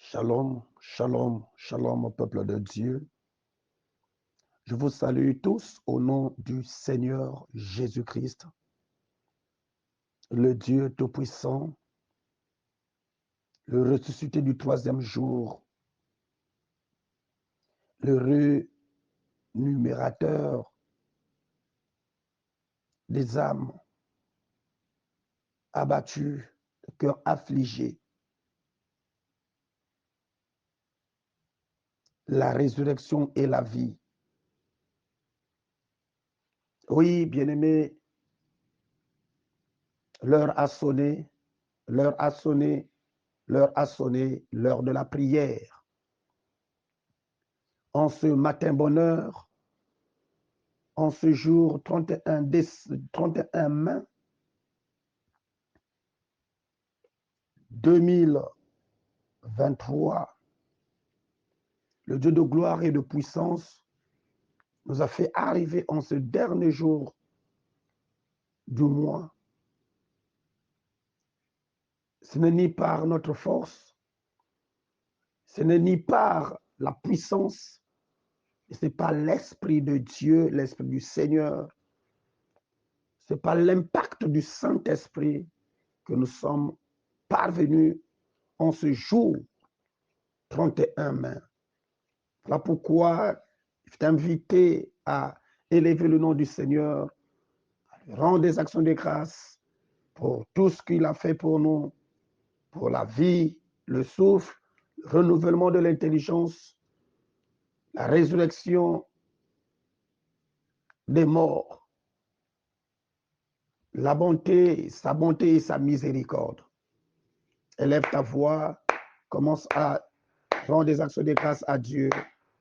Shalom, shalom, shalom au peuple de Dieu. Je vous salue tous au nom du Seigneur Jésus-Christ, le Dieu Tout-Puissant, le ressuscité du troisième jour, le rémunérateur des âmes abattues, le cœur affligé, la résurrection et la vie. Oui, bien-aimés, l'heure a sonné, l'heure a sonné, l'heure a sonné, l'heure de la prière. En ce matin bonheur, en ce jour 31 mai 2023, le Dieu de gloire et de puissance nous a fait arriver en ce dernier jour du mois. Ce n'est ni par notre force, ce n'est ni par la puissance, ce n'est pas l'Esprit de Dieu, l'Esprit du Seigneur, ce n'est pas l'impact du Saint-Esprit que nous sommes parvenus en ce jour 31 mai. Voilà pourquoi je t'invite à élever le nom du Seigneur, à lui rendre des actions de grâce pour tout ce qu'il a fait pour nous, pour la vie, le souffle, le renouvellement de l'intelligence, la résurrection des morts, la bonté, sa bonté et sa miséricorde. Élève ta voix, commence à rendre des actions de grâce à Dieu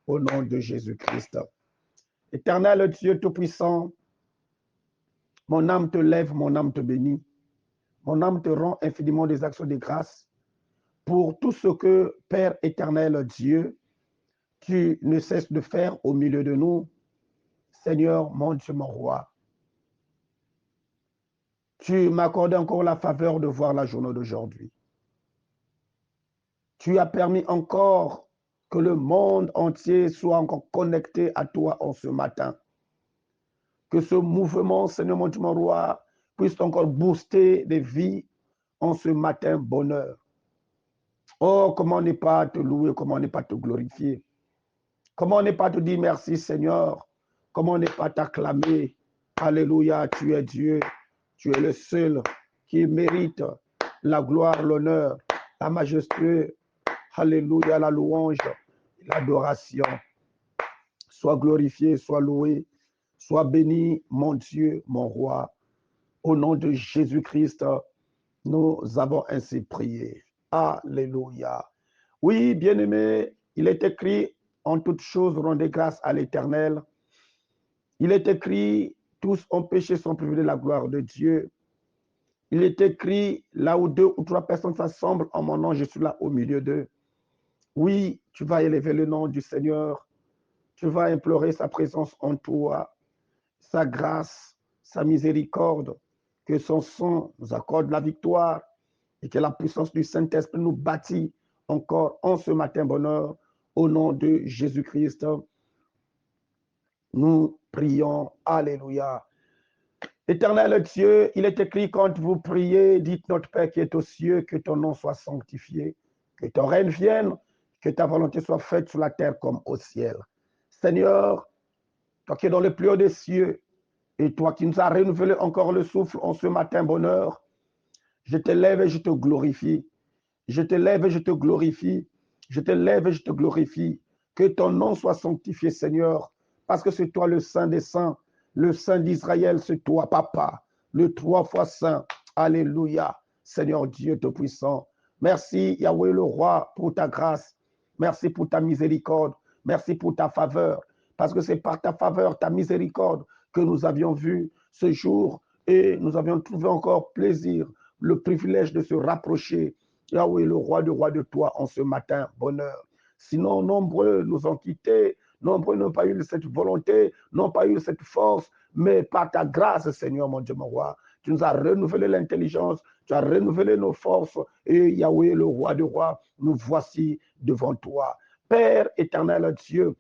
au nom de Jésus-Christ. Éternel Dieu Tout-Puissant, mon âme te lève, mon âme te bénit. Mon âme te rend infiniment des actions de grâce pour tout ce que, Père éternel Dieu, tu ne cesses de faire au milieu de nous. Seigneur, mon Dieu, mon roi, tu m'accordes encore la faveur de voir la journée d'aujourd'hui. Tu as permis encore que le monde entier soit encore connecté à toi en ce matin. Que ce mouvement, Seigneur, mon Dieu, mon roi, puisse encore booster des vies en ce matin bonheur. Oh, comment ne pas te louer, comment ne pas te glorifier. Comment ne pas te dire merci, Seigneur. Comment ne pas t'acclamer. Alléluia, tu es Dieu. Tu es le seul qui mérite la gloire, l'honneur, la majesté. Alléluia, la louange, l'adoration. Sois glorifié, sois loué, sois béni, mon Dieu, mon roi. Au nom de Jésus-Christ, nous avons ainsi prié. Alléluia. Oui, bien-aimé, il est écrit, en toutes choses, rendez grâce à l'Éternel. Il est écrit, tous ont péché, sont privés de la gloire de Dieu. Il est écrit, là où 2 ou 3 personnes s'assemblent en mon nom, je suis là au milieu d'eux. Oui, tu vas élever le nom du Seigneur. Tu vas implorer sa présence en toi, sa grâce, sa miséricorde, que son sang nous accorde la victoire et que la puissance du Saint-Esprit nous bâtit encore en ce matin bonheur. Au nom de Jésus-Christ, nous prions. Alléluia. Éternel Dieu, il est écrit quand vous priez, dites notre Père qui est aux cieux, que ton nom soit sanctifié, que ton règne vienne, que ta volonté soit faite sur la terre comme au ciel. Seigneur, toi qui es dans le plus haut des cieux, et toi qui nous as renouvelé encore le souffle en ce matin bonheur, je te lève et je te glorifie. Je te lève et je te glorifie. Je te lève et je te glorifie. Que ton nom soit sanctifié, Seigneur, parce que c'est toi le Saint des Saints, le Saint d'Israël, c'est toi, Papa, le 3 fois Saint. Alléluia, Seigneur Dieu Tout-Puissant. Merci, Yahweh le Roi, pour ta grâce. Merci pour ta miséricorde. Merci pour ta faveur, parce que c'est par ta faveur, ta miséricorde, que nous avions vu ce jour et nous avions trouvé encore plaisir, le privilège de se rapprocher, Yahweh, le roi de toi en ce matin, bonheur. Sinon, nombreux nous ont quittés, nombreux n'ont pas eu cette volonté, n'ont pas eu cette force, mais par ta grâce, Seigneur, mon Dieu, mon roi, tu nous as renouvelé l'intelligence, tu as renouvelé nos forces. Et Yahweh, le roi des rois, nous voici devant toi. Père éternel Dieu,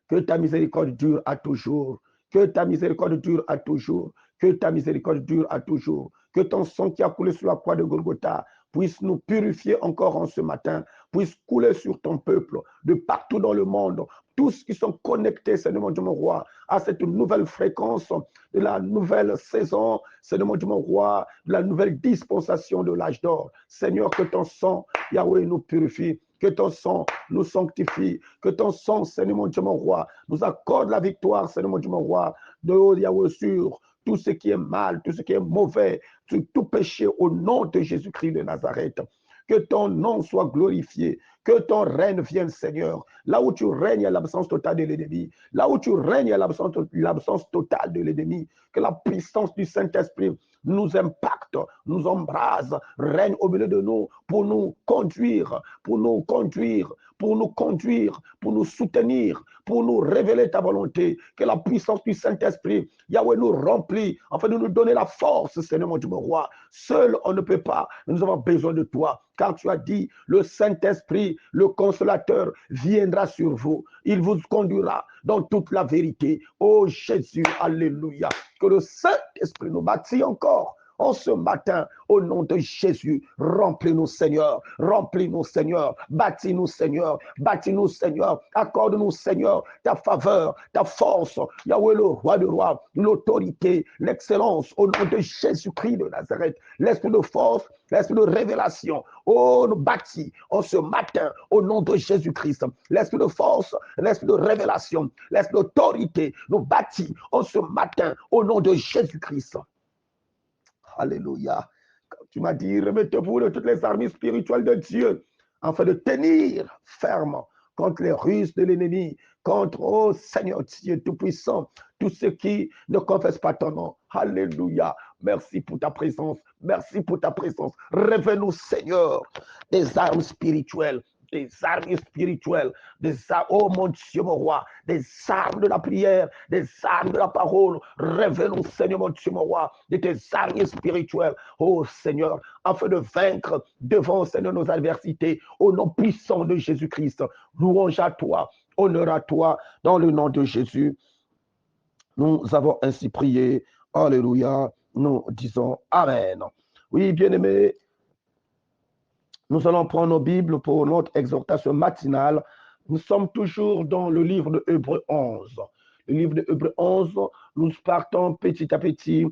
que ta miséricorde dure à toujours. Que ta miséricorde dure à toujours. Que ta miséricorde dure à toujours. Que ton sang qui a coulé sur la croix de Golgotha puisse nous purifier encore en ce matin, puisse couler sur ton peuple de partout dans le monde. Tous qui sont connectés, Seigneur mon Dieu, mon roi, à cette nouvelle fréquence de la nouvelle saison, Seigneur mon Dieu, mon roi, de la nouvelle dispensation de l'âge d'or. Seigneur, que ton sang, Yahweh, nous purifie. Que ton sang nous sanctifie, que ton sang, Seigneur mon Dieu, mon roi, nous accorde la victoire, Seigneur mon Dieu, mon roi, de Yahweh sur tout ce qui est mal, tout ce qui est mauvais, sur tout péché au nom de Jésus-Christ de Nazareth. Que ton nom soit glorifié, que ton règne vienne, Seigneur. Là où tu règnes, il y a l'absence totale de l'ennemi. Là où tu règnes, il y a l'absence totale de l'ennemi. Que la puissance du Saint-Esprit nous impacte, nous embrase, règne au milieu de nous pour nous conduire, pour nous conduire, pour nous conduire, pour nous soutenir, pour nous révéler ta volonté. Que la puissance du Saint-Esprit, Yahweh, nous remplit, afin de nous donner la force, Seigneur mon Dieu, mon roi. Seul, on ne peut pas, nous avons besoin de toi, car tu as dit, le Saint-Esprit, le Consolateur, viendra sur vous. Il vous conduira dans toute la vérité. Oh Jésus, alléluia. Que le Saint-Esprit nous bâtit encore en ce matin, au nom de Jésus. Remplis-nous, Seigneur. Remplis-nous, Seigneur. Bâtis-nous, Seigneur. Bâtis-nous, Seigneur. Accorde-nous, Seigneur, ta faveur, ta force. Yahweh, le roi de roi, l'autorité, l'excellence, au nom de Jésus-Christ de Nazareth. L'esprit de force, l'esprit de révélation. Oh, nous bâtis en ce matin, au nom de Jésus-Christ. L'esprit de force, l'esprit de révélation, l'esprit d'autorité, nous bâtis en ce matin, au nom de Jésus-Christ. Alléluia. Tu m'as dit, remettez-vous de toutes les armes spirituelles de Dieu, afin de tenir ferme contre les ruses de l'ennemi, contre, oh Seigneur Dieu Tout-Puissant, tous ceux qui ne confessent pas ton nom. Alléluia. Merci pour ta présence. Merci pour ta présence. Révèle-nous, Seigneur, des armes spirituelles. Des armes spirituelles, oh mon Dieu, mon roi, des armes de la prière, des armes de la parole. Révèle-nous, Seigneur, mon Dieu, mon roi, de tes armes spirituelles, oh Seigneur, afin de vaincre devant, Seigneur, nos adversités, au nom puissant de Jésus-Christ. Louange à toi, honneur à toi, dans le nom de Jésus. Nous avons ainsi prié. Alléluia. Nous disons Amen. Oui, bien-aimés, nous allons prendre nos Bibles pour notre exhortation matinale. Nous sommes toujours dans le livre de Hébreux 11. Le livre de Hébreux 11, nous partons petit à petit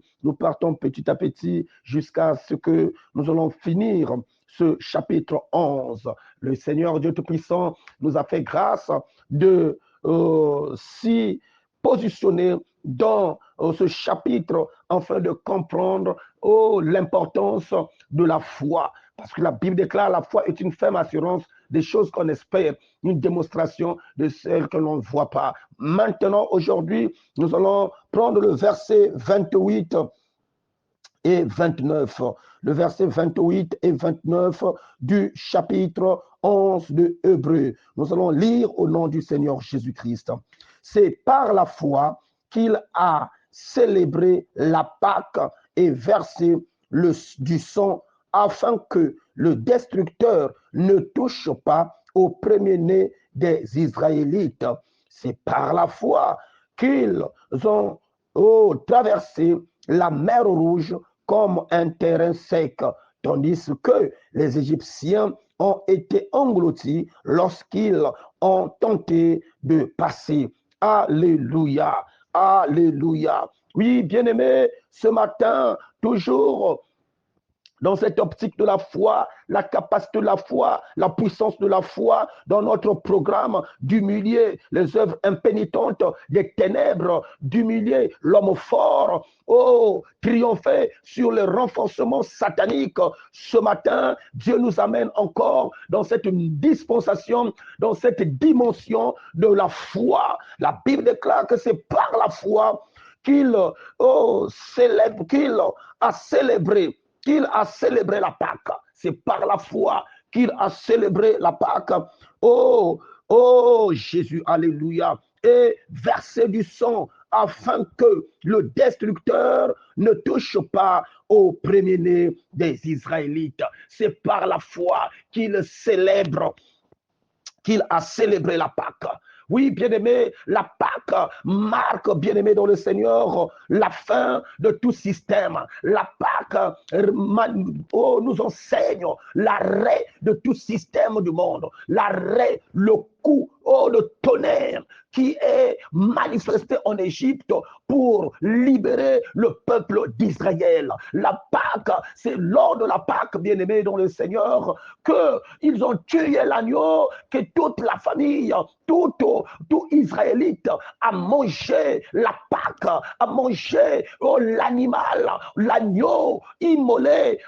jusqu'à ce que nous allons finir ce chapitre 11. Le Seigneur Dieu Tout-Puissant nous a fait grâce de s'y positionner dans ce chapitre afin de comprendre l'importance de la foi. Parce que la Bible déclare la foi est une ferme assurance des choses qu'on espère, une démonstration de celles que l'on ne voit pas. Maintenant, aujourd'hui, nous allons prendre le verset 28 et 29. Le verset 28 et 29 du chapitre 11 de Hébreux. Nous allons lire au nom du Seigneur Jésus-Christ. C'est par la foi qu'il a célébré la Pâque et versé du sang afin que le destructeur ne touche pas au premier-né des Israélites. C'est par la foi qu'ils ont traversé la mer Rouge comme un terrain sec, tandis que les Égyptiens ont été engloutis lorsqu'ils ont tenté de passer. Alléluia, alléluia. Oui, bien-aimés, ce matin, toujours dans cette optique de la foi, la capacité de la foi, la puissance de la foi, dans notre programme d'humilier les œuvres impénitentes des ténèbres, d'humilier l'homme fort, triompher sur le renforcement satanique. Ce matin, Dieu nous amène encore dans cette dispensation, dans cette dimension de la foi. La Bible déclare que c'est par la foi qu'il a célébré la Pâque. C'est par la foi qu'il a célébré la Pâque. Oh Jésus, alléluia. Et versé du sang afin que le destructeur ne touche pas au premier-né des Israélites. C'est par la foi qu'il a célébré la Pâque. Oui, bien-aimé, la Pâque marque, bien-aimé dans le Seigneur, la fin de tout système. La Pâque nous enseigne l'arrêt de tout système du monde, l'arrêt, le coup, le tonnerre qui est manifesté en Égypte pour libérer le peuple d'Israël. La Pâque, c'est lors de la Pâque, bien-aimé dans le Seigneur, qu'ils ont tué l'agneau, que toute la famille, tout Israélite a mangé la Pâque, a mangé l'animal, l'agneau immolé,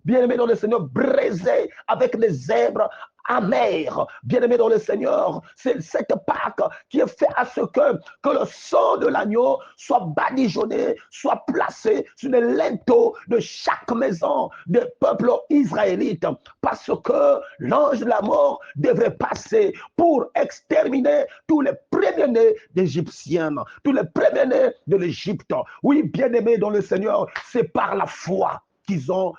bien-aimé dans le Seigneur, braisé avec des zèbres amère. Bien-aimé dans le Seigneur, c'est cette Pâque qui est fait à ce que le sang de l'agneau soit badigeonné, soit placé sur les linteaux de chaque maison du peuple israélite, parce que l'ange de la mort devrait passer pour exterminer tous les premiers-nés d'Égyptiens, tous les premiers-nés de l'Égypte. Oui, bien-aimé dans le Seigneur, c'est par la foi qu'ils ont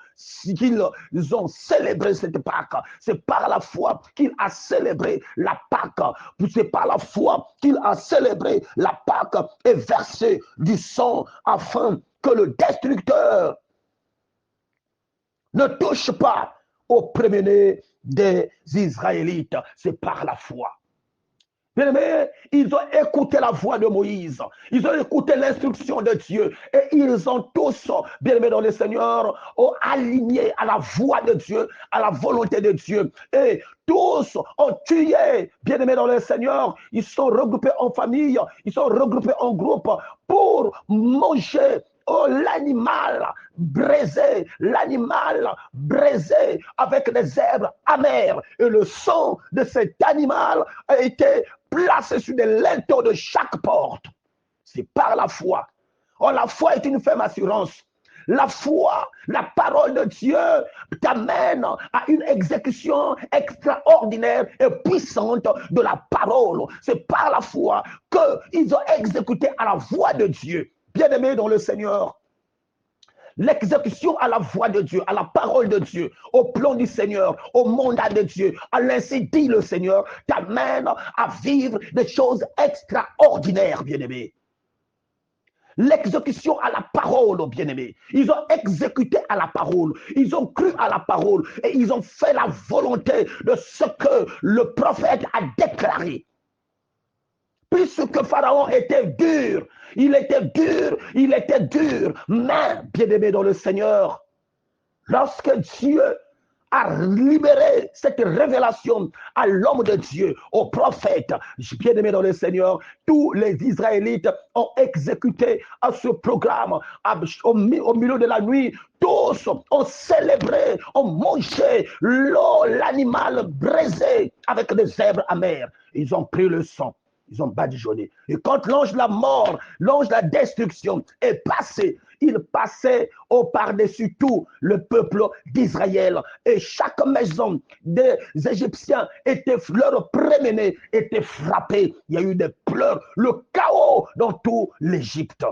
célébré cette Pâque. C'est par la foi qu'il a célébré la Pâque. C'est par la foi qu'il a célébré la Pâque et versé du sang afin que le destructeur ne touche pas au premier-né des Israélites. C'est par la foi. Bien-aimés, ils ont écouté la voix de Moïse, ils ont écouté l'instruction de Dieu et ils ont tous, bien-aimés dans le Seigneur, aligné à la voix de Dieu, à la volonté de Dieu. Et tous ont tué, bien-aimés dans le Seigneur, ils sont regroupés en famille, ils sont regroupés en groupe pour manger l'animal braisé avec des herbes amères. Et le sang de cet animal a été placé sur des linteaux de chaque porte. C'est par la foi. Oh, la foi est une ferme assurance. La foi, la parole de Dieu t'amène à une exécution extraordinaire et puissante de la parole. C'est par la foi qu'ils ont exécuté à la voix de Dieu. Bien-aimé dans le Seigneur, l'exécution à la voix de Dieu, à la parole de Dieu, au plan du Seigneur, au mandat de Dieu, à l'ainsi dit le Seigneur, t'amène à vivre des choses extraordinaires, bien-aimé. L'exécution à la parole, bien-aimé. Ils ont exécuté à la parole, ils ont cru à la parole et ils ont fait la volonté de ce que le prophète a déclaré. Puisque Pharaon était dur, il était dur, mais, bien-aimé dans le Seigneur, lorsque Dieu a libéré cette révélation à l'homme de Dieu, au prophète, bien-aimé dans le Seigneur, tous les Israélites ont exécuté à ce programme au milieu de la nuit. Tous ont célébré, ont mangé l'animal braisé avec des herbes amères. Ils ont pris le sang. Ils ont badigeonné. Et quand l'ange de la mort, l'ange de la destruction est passé, il passait au par-dessus tout le peuple d'Israël. Et chaque maison des Égyptiens leur premier-né était frappé. Il y a eu des pleurs, le chaos dans tout l'Égypte.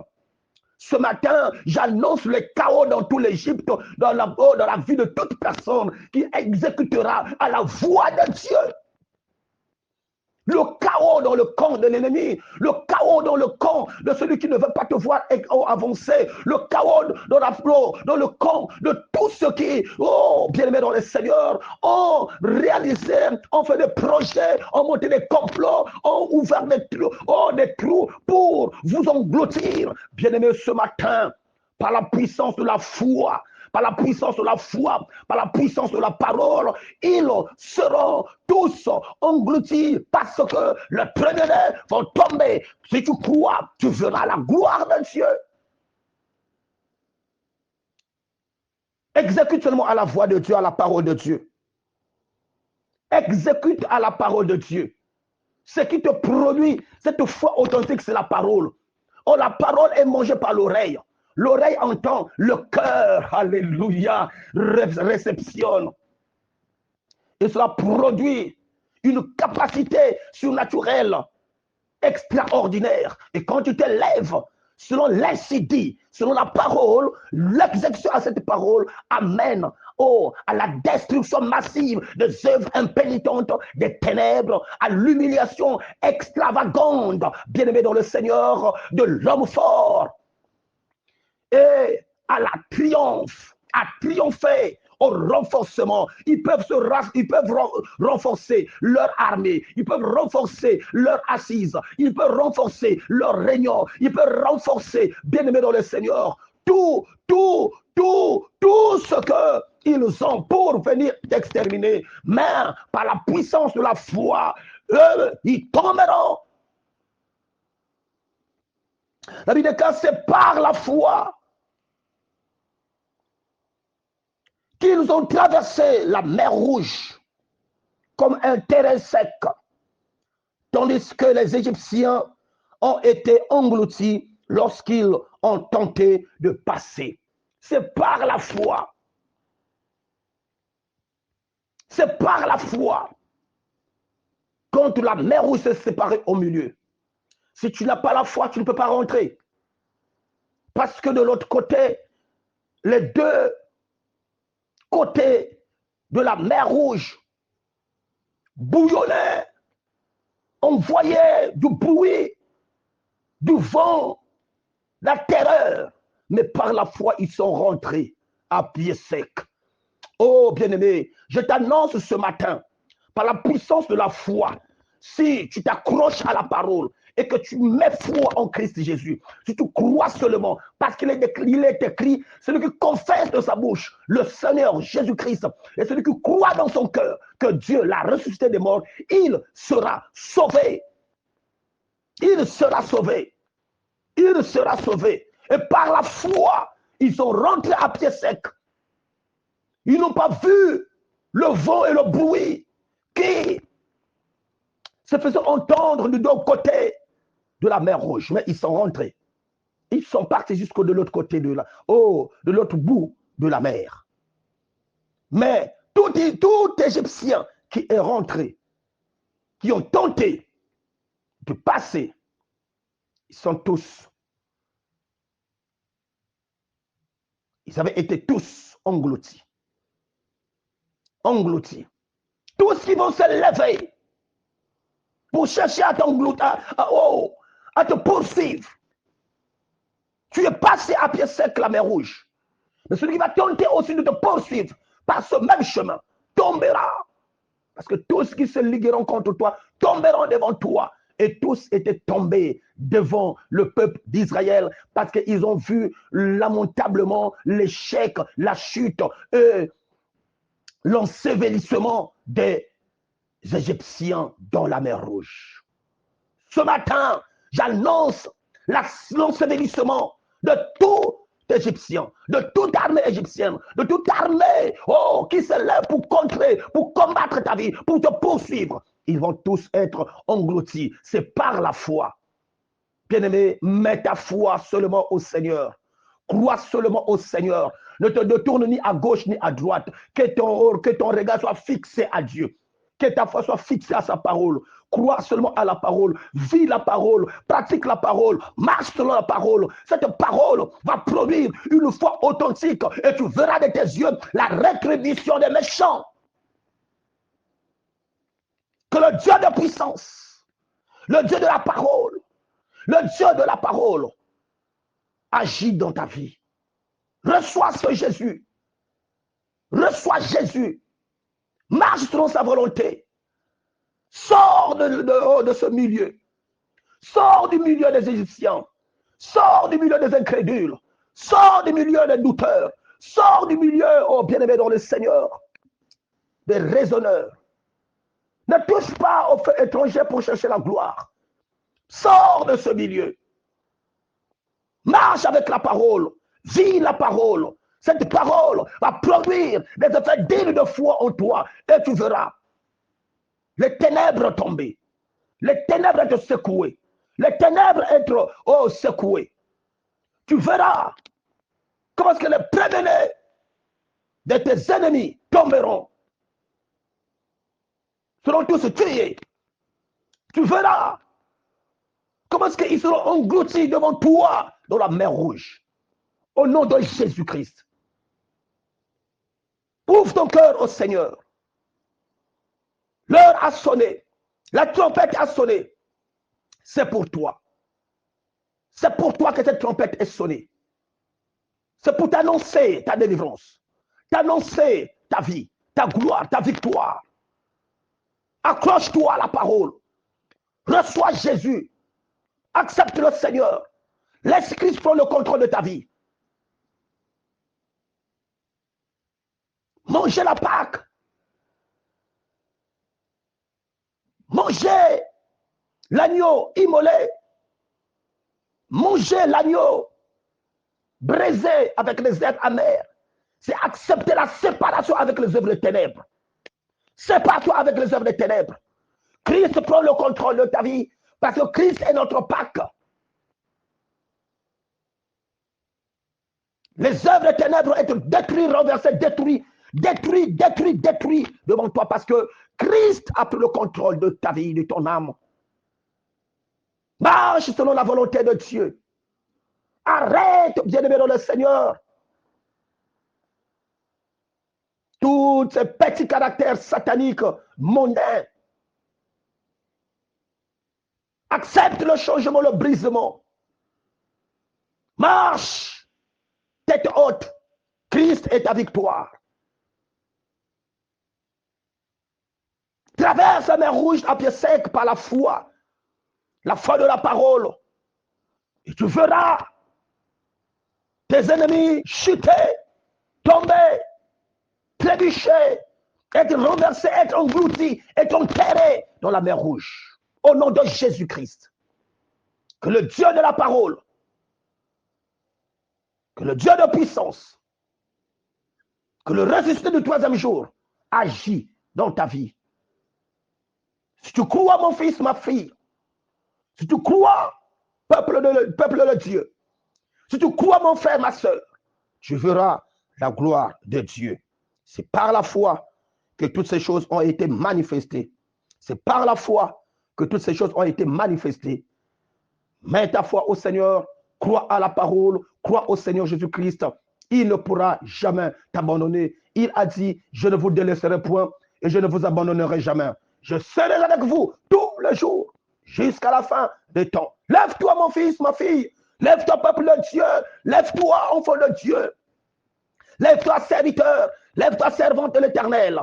Ce matin, j'annonce le chaos dans tout l'Égypte, dans la vie de toute personne qui exécutera à la voix de Dieu. Le chaos dans le camp de l'ennemi, le chaos dans le camp de celui qui ne veut pas te voir avancer, le chaos dans le camp de tous ceux qui, bien-aimés dans le Seigneur, ont réalisé, ont fait des projets, ont monté des complots, ont ouvert des trous pour vous engloutir. Bien-aimés, ce matin, par la puissance de la foi, par la puissance de la foi, par la puissance de la parole, ils seront tous engloutis parce que les premiers-nés vont tomber. Si tu crois, tu verras la gloire de Dieu. Exécute seulement à la voix de Dieu, à la parole de Dieu. Exécute à la parole de Dieu. Ce qui te produit cette foi authentique, c'est la parole. Oh, la parole est mangée par l'oreille. L'oreille entend, le cœur, alléluia, réceptionne. Et cela produit une capacité surnaturelle extraordinaire. Et quand tu te lèves, selon l'incendie, selon la parole, l'exécution à cette parole amène à la destruction massive des œuvres impénitentes des ténèbres, à l'humiliation extravagante, bien-aimé dans le Seigneur, de l'homme fort, et à la triomphe, à triompher, au renforcement. Ils peuvent renforcer leur armée, ils peuvent renforcer leur assise, ils peuvent renforcer leur réunion, ils peuvent renforcer, bien-aimé dans le Seigneur, tout ce qu'ils ont pour venir t'exterminer. Mais par la puissance de la foi, eux, ils tomberont. La Bible dit que c'est par la foi qu'ils ont traversé la mer Rouge comme un terrain sec, tandis que les Égyptiens ont été engloutis lorsqu'ils ont tenté de passer. C'est par la foi. C'est par la foi. Quand la mer Rouge s'est séparée au milieu, si tu n'as pas la foi, tu ne peux pas rentrer. Parce que de l'autre côté, les deux côtés de la mer Rouge bouillonnaient. On voyait du bruit, du vent, la terreur. Mais par la foi, ils sont rentrés à pied sec. Oh, bien-aimé, je t'annonce ce matin, par la puissance de la foi, si tu t'accroches à la parole et que tu mets foi en Christ Jésus, si tu crois seulement, parce qu'il est écrit, celui qui confesse de sa bouche le Seigneur Jésus-Christ et celui qui croit dans son cœur que Dieu l'a ressuscité des morts, il sera sauvé. Il sera sauvé. Il sera sauvé. Et par la foi, ils sont rentrés à pied sec. Ils n'ont pas vu le vent et le bruit qui se faisaient entendre de deux côtés de la mer Rouge. Mais ils sont rentrés. Ils sont partis jusqu'au de l'autre côté de l'autre bout de la mer. Mais tout Égyptien qui est rentré, qui ont tenté de passer, ils sont tous, ils avaient été tous engloutis. Engloutis. Tous qui vont se lever pour chercher à t'engloutir, à te poursuivre. Tu es passé à pied sec la mer Rouge. Mais celui qui va tenter aussi de te poursuivre par ce même chemin tombera. Parce que tous qui se ligueront contre toi tomberont devant toi. Et tous étaient tombés devant le peuple d'Israël parce qu'ils ont vu lamentablement l'échec, la chute, l'ensevelissement des Égyptiens dans la mer Rouge. Ce matin, j'annonce l'ensevelissement de tout Égyptien, de toute armée égyptienne, de toute armée qui se lève pour contrer, pour combattre ta vie, pour te poursuivre. Ils vont tous être engloutis. C'est par la foi. Bien-aimé, mets ta foi seulement au Seigneur. Crois seulement au Seigneur. Ne te détourne ni à gauche ni à droite. Que ton regard soit fixé à Dieu. Que ta foi soit fixée à sa parole. Crois seulement à la parole. Vis la parole. Pratique la parole. Marche selon la parole. Cette parole va produire une foi authentique. Et tu verras de tes yeux la rétribution des méchants. Que le Dieu de puissance, le Dieu de la parole, le Dieu de la parole agit dans ta vie. Reçois ce Jésus. Reçois Jésus. Marche selon sa volonté. Sors de ce milieu. Sors du milieu des Égyptiens. Sors du milieu des incrédules. Sors du milieu des douteurs. Sors du milieu, bien-aimé dans le Seigneur, des raisonneurs. Ne touche pas aux faits étrangers pour chercher la gloire. Sors de ce milieu. Marche avec la parole. Vis la parole. Cette parole va produire des effets dignes de foi en toi. Et tu verras les ténèbres tomber. Les ténèbres être secouées. Les ténèbres être secouées. Tu verras comment est-ce que les prévenus de tes ennemis tomberont. Seront tous tués. Tu verras Comment est-ce qu'ils seront engloutis devant toi dans la mer Rouge? Au nom de Jésus-Christ. Ouvre ton cœur au Seigneur. L'heure a sonné. La trompette a sonné. C'est pour toi. C'est pour toi que cette trompette est sonnée. C'est pour t'annoncer ta délivrance, t'annoncer ta vie, ta gloire, ta victoire. Accroche-toi à la parole. Reçois Jésus. Accepte le Seigneur. Laisse Christ prendre le contrôle de ta vie. Mangez la Pâque. Mangez l'agneau immolé. Mangez l'agneau brisé avec les herbes amères. C'est accepter la séparation avec les œuvres des ténèbres. Sépare-toi avec les œuvres des ténèbres. Christ prend le contrôle de ta vie parce que Christ est notre Pâque. Les œuvres des ténèbres vont être détruites, renversées, détruites devant toi parce que Christ a pris le contrôle de ta vie, de ton âme. Marche selon la volonté de Dieu. Arrête, bien-aimé dans le Seigneur. Tous ces petits caractères sataniques, mondains. Accepte le changement, le brisement. Marche, tête haute. Christ est ta victoire. Traverse la mer Rouge à pied sec par la foi de la parole. Et tu verras tes ennemis chuter, tomber, trébucher, être renversés, être engloutis, être enterrés dans la mer Rouge. Au nom de Jésus-Christ. Que le Dieu de la parole, que le Dieu de puissance, que le ressuscité du troisième jour agit dans ta vie. Si tu crois, mon fils, ma fille, si tu crois, peuple de Dieu, si tu crois, mon frère, ma soeur, tu verras la gloire de Dieu. C'est par la foi que toutes ces choses ont été manifestées. C'est par la foi que toutes ces choses ont été manifestées. Mets ta foi au Seigneur, crois à la parole, crois au Seigneur Jésus-Christ. Il ne pourra jamais t'abandonner. Il a dit, je ne vous délaisserai point et je ne vous abandonnerai jamais. Je serai avec vous tous les jours jusqu'à la fin des temps. Lève-toi, mon fils, ma fille. Lève-toi, peuple de Dieu. Lève-toi, enfant de Dieu. Lève-toi, serviteur. Lève-toi, servante de l'Éternel.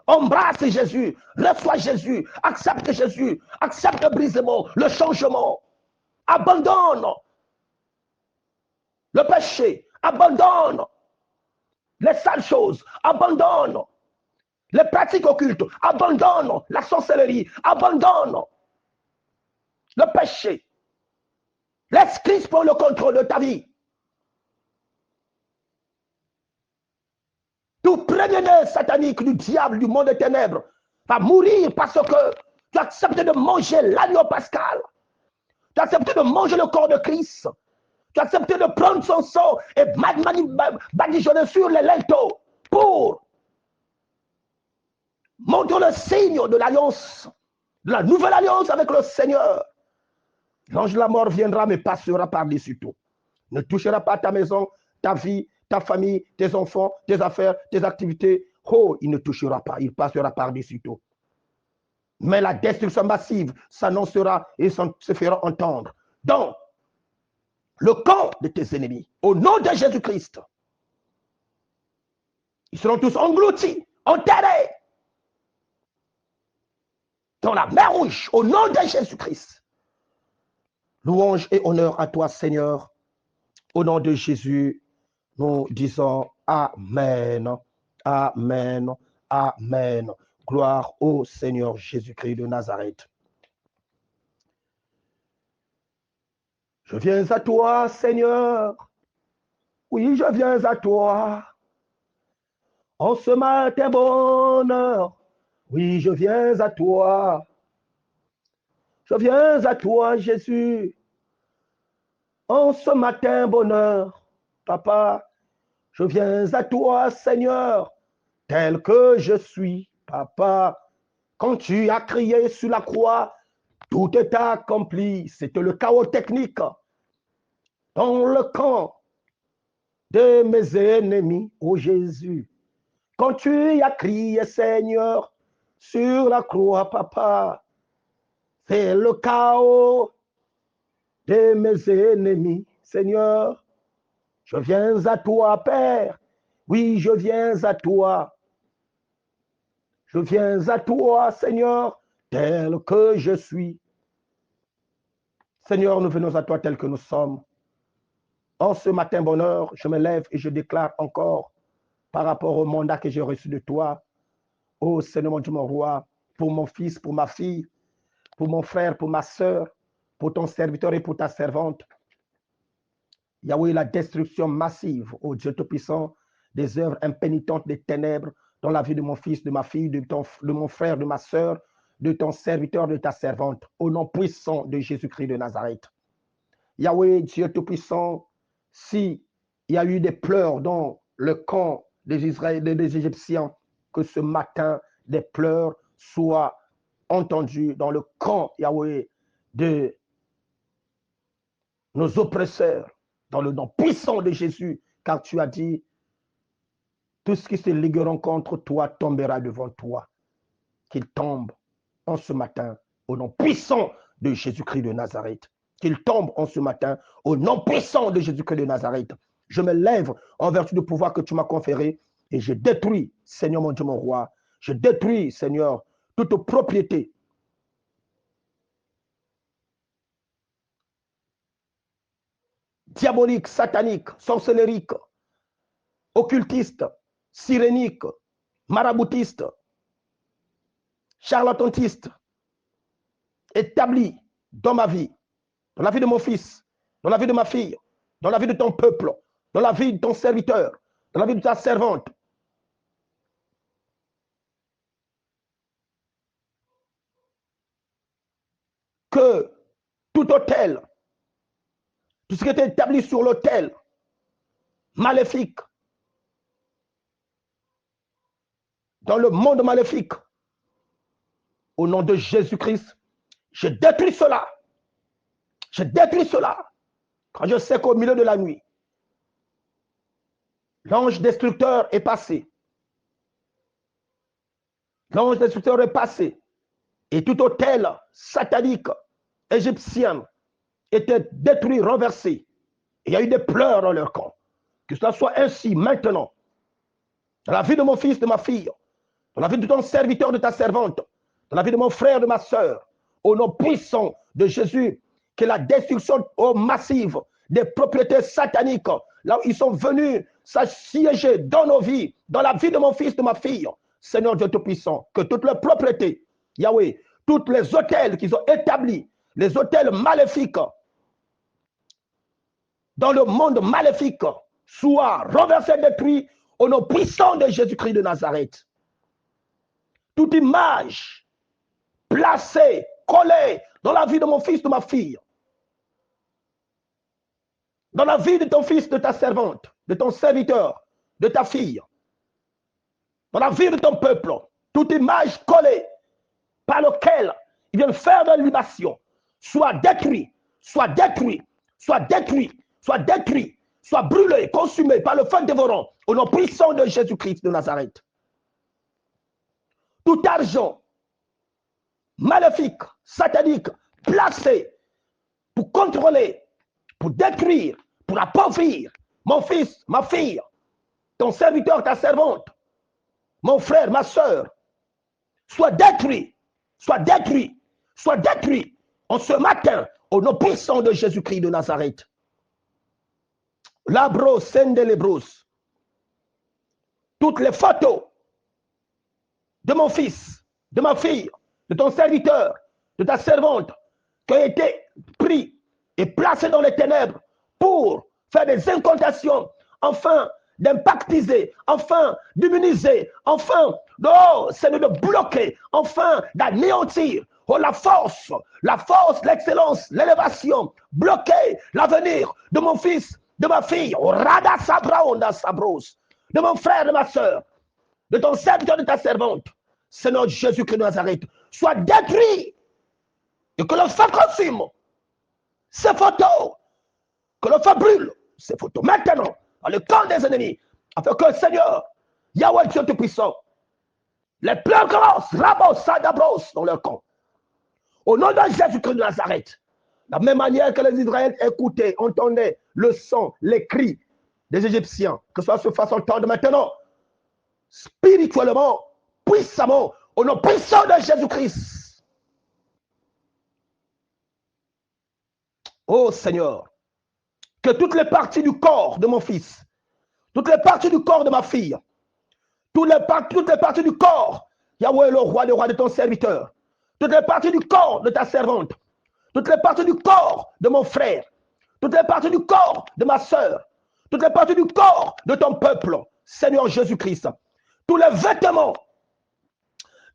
Embrasse Jésus, reçois Jésus, accepte Jésus, accepte le brisement, le changement. Abandonne le péché, abandonne les sales choses, abandonne les pratiques occultes, abandonne la sorcellerie, abandonne le péché. Laisse Christ prendre le contrôle de ta vie. Tout premier-né satanique du diable, du monde des ténèbres, va mourir parce que tu as accepté de manger l'agneau pascal. Tu as accepté de manger le corps de Christ. Tu as accepté de prendre son sang et badigeonner sur les linteaux pour montrer le signe de l'alliance, de la nouvelle alliance avec le Seigneur. L'ange de la mort viendra mais passera par-dessus tout. Ne touchera pas ta maison, ta vie, ta famille, tes enfants, tes affaires, tes activités. Oh, il ne touchera pas, il passera par-dessus tout. Mais la destruction massive s'annoncera et se fera entendre dans le camp de tes ennemis. Au nom de Jésus-Christ, ils seront tous engloutis, enterrés dans la mer Rouge. Au nom de Jésus-Christ. Louange et honneur à toi, Seigneur. Au nom de Jésus, nous disons Amen, Amen, Amen. Gloire au Seigneur Jésus-Christ de Nazareth. Je viens à toi, Seigneur. Oui, je viens à toi. En ce matin bonheur. Oui, je viens à toi. Je viens à toi, Jésus. En ce matin bonheur. Papa, je viens à toi, Seigneur, tel que je suis, Papa, quand tu as crié sur la croix, tout est accompli. C'était le chaos technique dans le camp de mes ennemis, ô Jésus. Quand tu as crié, Seigneur, sur la croix, papa, c'est le chaos de mes ennemis. Seigneur, je viens à toi, Père. Oui, je viens à toi. Je viens à toi, Seigneur, tel que je suis. Seigneur, nous venons à toi tel que nous sommes. En ce matin, bonheur, je me lève et je déclare encore par rapport au mandat que j'ai reçu de toi, ô Seigneur mon Dieu, mon roi, pour mon fils, pour ma fille, pour mon frère, pour ma soeur, pour ton serviteur et pour ta servante. Yahweh, la destruction massive, ô Dieu Tout-Puissant, des œuvres impénitentes des ténèbres dans la vie de mon fils, de ma fille, de mon frère, de ma soeur, de ton serviteur, de ta servante, au nom puissant de Jésus-Christ de Nazareth. Yahweh, Dieu Tout-Puissant, s'il y a eu des pleurs dans le camp des Israéliens, des Égyptiens, que ce matin, des pleurs soient entendus dans le camp, Yahweh, de nos oppresseurs, dans le nom puissant de Jésus, car tu as dit, tout ce qui se ligueront contre toi tombera devant toi. Qu'il tombe en ce matin au nom puissant de Jésus-Christ de Nazareth. Qu'il tombe en ce matin au nom puissant de Jésus-Christ de Nazareth. Je me lève en vertu du pouvoir que tu m'as conféré et je détruis, Seigneur mon Dieu, mon roi, je détruis, Seigneur, toute propriété diabolique, satanique, sorcellérique, occultiste, sirénique, maraboutiste, charlatantiste, établi dans ma vie, dans la vie de mon fils, dans la vie de ma fille, dans la vie de ton peuple, dans la vie de ton serviteur, dans la vie de ta servante. Que tout autel, tout ce qui est établi sur l'autel, maléfique, dans le monde maléfique, au nom de Jésus-Christ, je détruis cela. Je détruis cela. Quand je sais qu'au milieu de la nuit, l'ange destructeur est passé. L'ange destructeur est passé. Et tout autel satanique égyptien était détruit, renversé. Il y a eu des pleurs dans leur camp. Que cela soit ainsi maintenant, dans la vie de mon fils, de ma fille, dans la vie de ton serviteur, de ta servante, dans la vie de mon frère, de ma soeur, au nom puissant de Jésus, que la destruction massive des propriétés sataniques, là où ils sont venus s'assiéger dans nos vies, dans la vie de mon fils, de ma fille, Seigneur Dieu Tout-Puissant, que toutes les propriétés, Yahweh, tous les hôtels qu'ils ont établis, les hôtels maléfiques, dans le monde maléfique, soient renversés, détruits, au nom puissant de Jésus-Christ de Nazareth. Toute image placée, collée dans la vie de mon fils, de ma fille, dans la vie de ton fils, de ta servante, de ton serviteur, de ta fille, dans la vie de ton peuple, toute image collée par laquelle ils viennent faire de libation, soit détruit, soit détruit, soit détruit, soit détruit, soit brûlé, consumé par le feu dévorant, au nom puissant de Jésus-Christ de Nazareth. Tout argent maléfique, satanique, placé pour contrôler, pour détruire, pour appauvrir mon fils, ma fille, ton serviteur, ta servante, mon frère, ma soeur, soit détruit, soit détruit, soit détruit en ce matin au nom puissant de Jésus-Christ de Nazareth. Labros, sendelebros, toutes les photos de mon fils, de ma fille, de ton serviteur, de ta servante, qui ont été pris et placés dans les ténèbres pour faire des incantations, enfin d'impactiser, enfin d'immuniser, enfin c'est de bloquer, enfin d'anéantir. Oh, la force, l'excellence, l'élévation, bloquer l'avenir de mon fils, de ma fille, oh, Rada Sabra Onda Sabros, de mon frère, de ma soeur, de ton serviteur, de ta servante. Seigneur Jésus-Christ de Nazareth, soit détruit et que le feu consume ces photos, que le feu brûle ces photos maintenant dans le camp des ennemis, afin que Seigneur, Yahweh Dieu Tout-Puissant, les plus grosses, Ramos, Sadabros dans leur camp, au nom de Jésus-Christ de Nazareth, de la même manière que les Israéliens écoutaient, entendaient le son, les cris des Égyptiens, que ce soit se fasse entendre maintenant, spirituellement, puissamment, au nom puissant de Jésus-Christ. Oh Seigneur, que toutes les parties du corps de mon fils, toutes les parties du corps de ma fille, toutes les parties du corps, Yahweh le roi de ton serviteur, toutes les parties du corps de ta servante, toutes les parties du corps de mon frère, toutes les parties du corps de ma soeur, toutes les parties du corps de ton peuple, Seigneur Jésus-Christ, tous les vêtements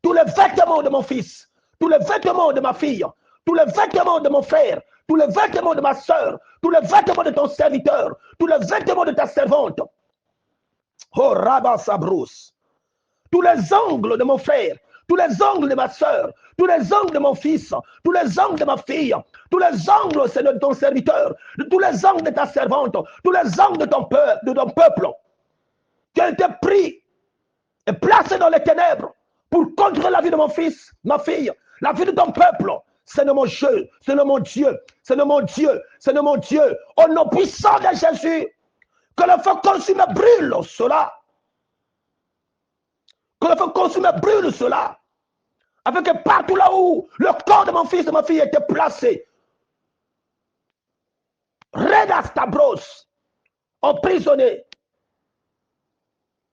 de mon fils, tous les vêtements de ma fille, tous les vêtements de mon frère, tous les vêtements de ma soeur, tous les vêtements de ton serviteur, tous les vêtements de ta servante. Oh Rabba Sabrous, tous les ongles de mon frère, tous les ongles de ma soeur, tous les ongles de mon fils, tous les ongles de ma fille, tous les ongles, Seigneur, de ton serviteur, tous les ongles de ta servante, tous les ongles de ton peuple, qui ont été pris et placés dans les ténèbres pour contrôler la vie de mon fils, ma fille, la vie de ton peuple. Seigneur mon Dieu, Seigneur mon Dieu, Seigneur mon Dieu, Seigneur mon Dieu, au nom puissant de Jésus, que le feu consume brûle cela. Que le feu consume brûle cela. Afin que partout là où le corps de mon fils et de ma fille était placé, Redastabros, emprisonné.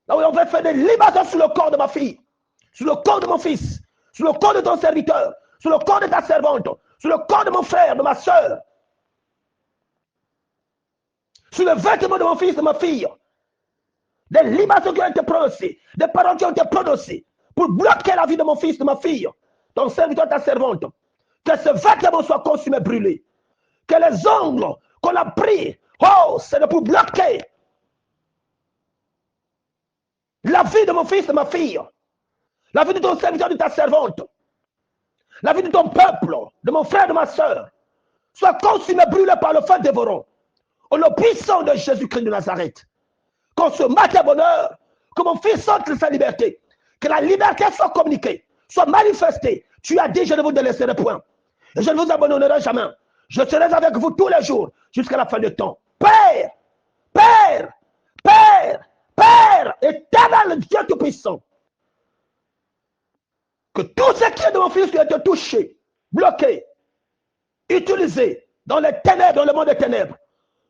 Là où on va faire des libations sur le corps de ma fille, sur le corps de mon fils, sur le corps de ton serviteur, sur le corps de ta servante, sur le corps de mon frère, de ma soeur, sur le vêtement de mon fils, de ma fille. Des libations qui ont été prononcées, des paroles qui ont été prononcées pour bloquer la vie de mon fils, de ma fille, ton serviteur, ta servante. Que ce vêtement soit consumé, brûlé. Que les ongles qu'on a pris, oh, c'est pour bloquer la vie de mon fils, de ma fille, la vie de ton serviteur, de ta servante, la vie de ton peuple, de mon frère, de ma soeur, soit consumé, brûlé par le feu dévorant. Au nom puissant de Jésus-Christ de Nazareth. Qu'on se mette à bonheur, que mon fils sorte de sa liberté, que la liberté soit communiquée, soit manifestée. Tu as dit, je ne vous délaisserai point. Et je ne vous abandonnerai jamais. Je serai avec vous tous les jours, jusqu'à la fin du temps. Père, Père, Père, Père, éternel Dieu Tout-Puissant, que tout ce qui est de mon fils qui a été touché, bloqué, utilisé dans les ténèbres, dans le monde des ténèbres,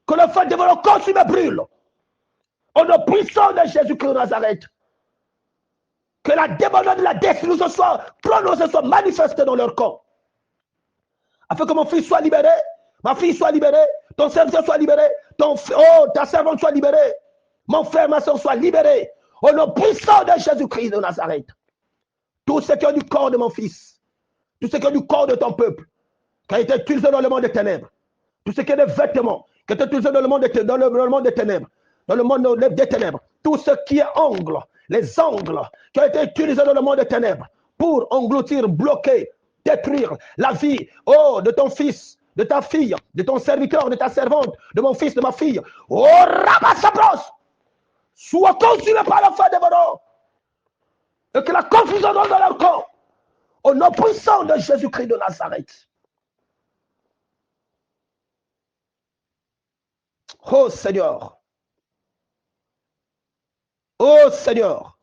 que le feu dévorant consume et brûle. Au nom puissant de Jésus-Christ de Nazareth, que la débandade de la destruction soit prononcée, soit manifestée dans leur corps. Afin que mon fils soit libéré, ma fille soit libérée, ton serviteur soit libéré, ta servante soit libérée, mon frère, ma soeur soit libéré. Au nom puissant de Jésus-Christ de Nazareth. Tout ce qui est du corps de mon fils, tout ce qui est du corps de ton peuple, qui a été utilisé dans le monde des ténèbres, tout ce qui est des vêtements, qui a été utilisé dans le monde des ténèbres, dans le monde des ténèbres, tout ce qui est ongles, les ongles qui ont été utilisés dans le monde des ténèbres pour engloutir, bloquer, détruire la vie, oh, de ton fils, de ta fille, de ton serviteur, de ta servante, de mon fils, de ma fille. Oh, Rabassabros, sois consumé par le feu dévorant et que la confusion dans leur corps, au nom puissant de Jésus-Christ de Nazareth. Oh Seigneur, oh Seigneur,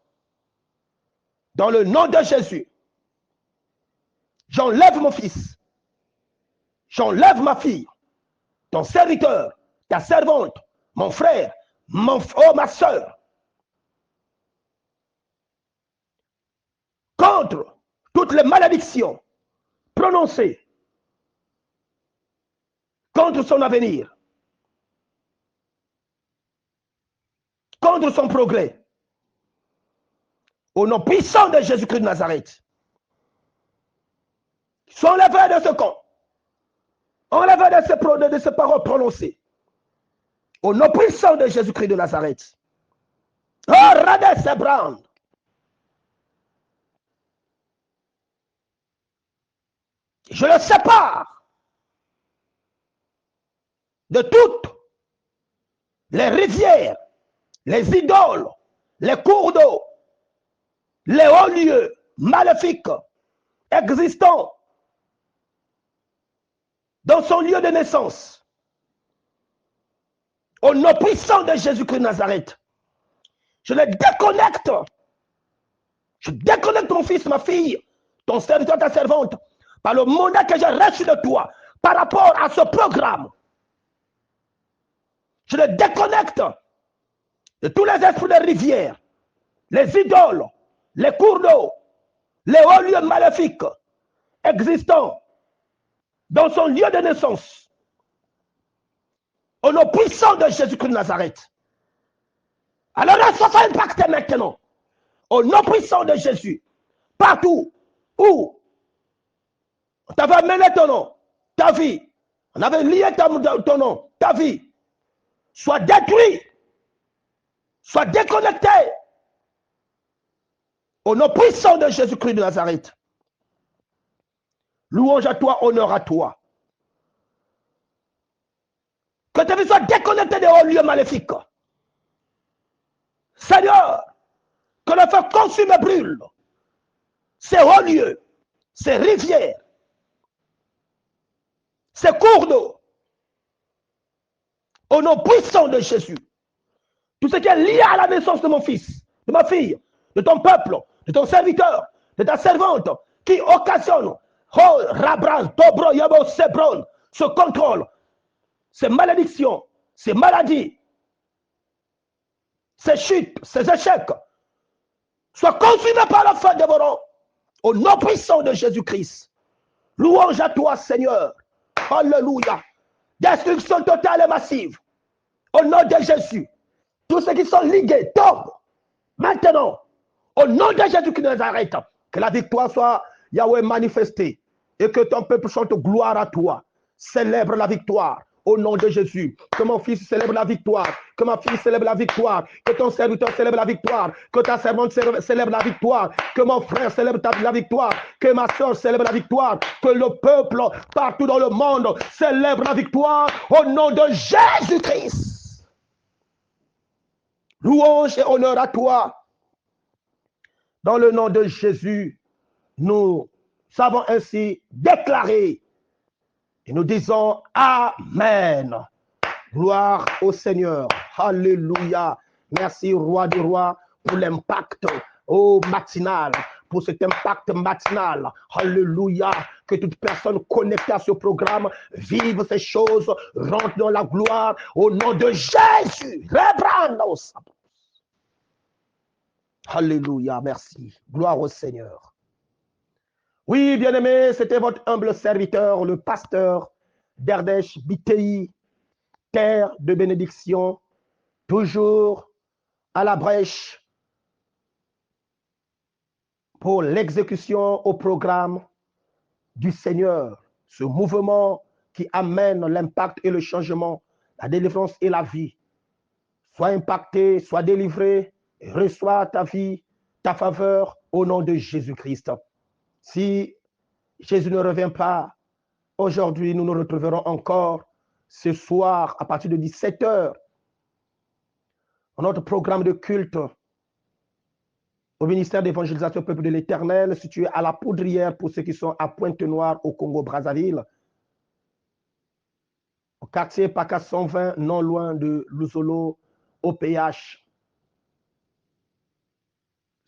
dans le nom de Jésus, j'enlève mon fils, j'enlève ma fille, ton serviteur, ta servante, mon frère, ma soeur, contre toutes les malédictions prononcées contre son avenir, contre son progrès. Au nom puissant de Jésus-Christ de Nazareth, sois enlevé de ce camp, enlevé de ces paroles prononcées. Au nom puissant de Jésus-Christ de Nazareth. Oh, Radès Brand. Je le sépare de toutes les rivières, les idoles, les cours d'eau, les hauts lieux maléfiques existants dans son lieu de naissance. Au nom puissant de Jésus-Christ de Nazareth, je les déconnecte. Je déconnecte ton fils, ma fille, ton serviteur, ta servante, par le mandat que j'ai reçu de toi, par rapport à ce programme. Je les déconnecte de tous les esprits des rivières, les idoles, les cours d'eau, les hauts lieux maléfiques existants dans son lieu de naissance. Au nom puissant de Jésus-Christ de Nazareth. Alors là, ça va impacter maintenant. Au nom puissant de Jésus. Partout où on t'avait mené ton nom, ta vie, on avait lié ton nom, ta vie, soit détruit, soit déconnecté. Au nom puissant de Jésus-Christ de Nazareth. Louange à toi, honneur à toi. Que ta vie soit déconnectée des hauts lieux maléfiques. Seigneur, que le feu consume et brûle ces hauts lieux, ces rivières, ces cours d'eau. Au nom puissant de Jésus. Tout ce qui est lié à la naissance de mon fils, de ma fille, de ton peuple, de ton serviteur, de ta servante, qui occasionne, oh, Rabras, Dobro, Yabo, Sebron, ce contrôle, ces malédictions, ces maladies, ces chutes, ces échecs, soient consumés par le feu dévorant, au nom puissant de Jésus-Christ. Louange à toi, Seigneur. Alléluia. Destruction totale et massive. Au nom de Jésus. Tous ceux qui sont ligués tombent. Maintenant, au nom de Jésus qui nous arrête, que la victoire soit, Yahweh, manifestée et que ton peuple chante gloire à toi. Célèbre la victoire au nom de Jésus. Que mon fils célèbre la victoire. Que ma fille célèbre la victoire. Que ton serviteur célèbre la victoire. Que ta servante célèbre la victoire. Que mon frère célèbre la victoire. Que ma soeur célèbre la victoire. Que le peuple partout dans le monde célèbre la victoire au nom de Jésus-Christ. Louange et honneur à toi. Dans le nom de Jésus, nous savons ainsi déclarer et nous disons Amen. Gloire au Seigneur. Alléluia. Merci, Roi du Roi, pour l'impact matinal, pour cet impact matinal. Alléluia. Que toute personne connectée à ce programme vive ces choses, rentre dans la gloire au nom de Jésus. Alléluia. Merci. Gloire au Seigneur. Oui, bien-aimés, c'était votre humble serviteur, le pasteur d'Erdèche BTI, terre de bénédiction, toujours à la brèche pour l'exécution au programme du Seigneur, ce mouvement qui amène l'impact et le changement, la délivrance et la vie. Sois impacté, sois délivré, et reçois ta vie, ta faveur au nom de Jésus-Christ. Si Jésus ne revient pas, aujourd'hui, nous nous retrouverons encore ce soir à partir de 17h dans notre programme de culte au ministère d'évangélisation Peuple de l'Éternel, situé à la Poudrière pour ceux qui sont à Pointe-Noire au Congo-Brazzaville, au quartier PACA 120, non loin de Luzolo, au PH.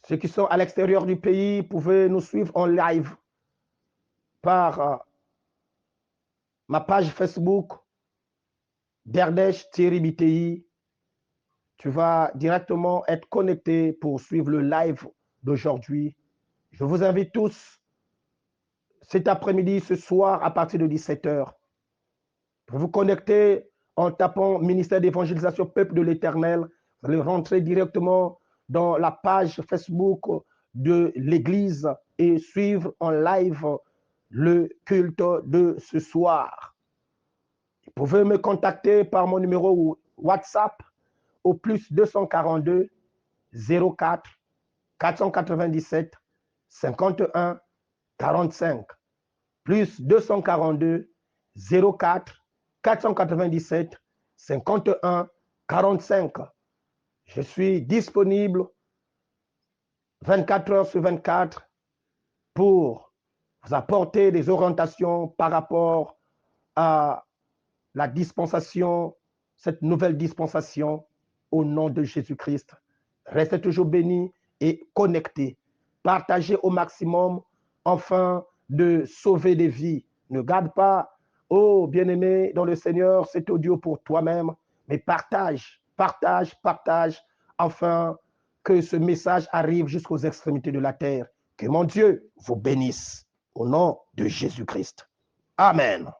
Ceux qui sont à l'extérieur du pays, pouvez nous suivre en live par ma page Facebook d'Erdèche Thierry BTI. Tu vas directement être connecté pour suivre le live d'aujourd'hui. Je vous invite tous cet après-midi, ce soir, à partir de 17h, pour vous connecter en tapant Ministère d'évangélisation Peuple de l'Éternel. Vous allez rentrer directement dans la page Facebook de l'Église et suivre en live le culte de ce soir. Vous pouvez me contacter par mon numéro WhatsApp au plus 242 04 497 51 45. plus 242 04 497 51 45. Je suis disponible 24 heures sur 24 pour vous apporter des orientations par rapport à la dispensation, cette nouvelle dispensation au nom de Jésus-Christ. Restez toujours bénis et connectés. Partagez au maximum afin de sauver des vies. Ne garde pas, oh bien-aimé dans le Seigneur, cet audio pour toi-même, mais partage afin que ce message arrive jusqu'aux extrémités de la terre. Que mon Dieu vous bénisse au nom de Jésus-Christ. Amen.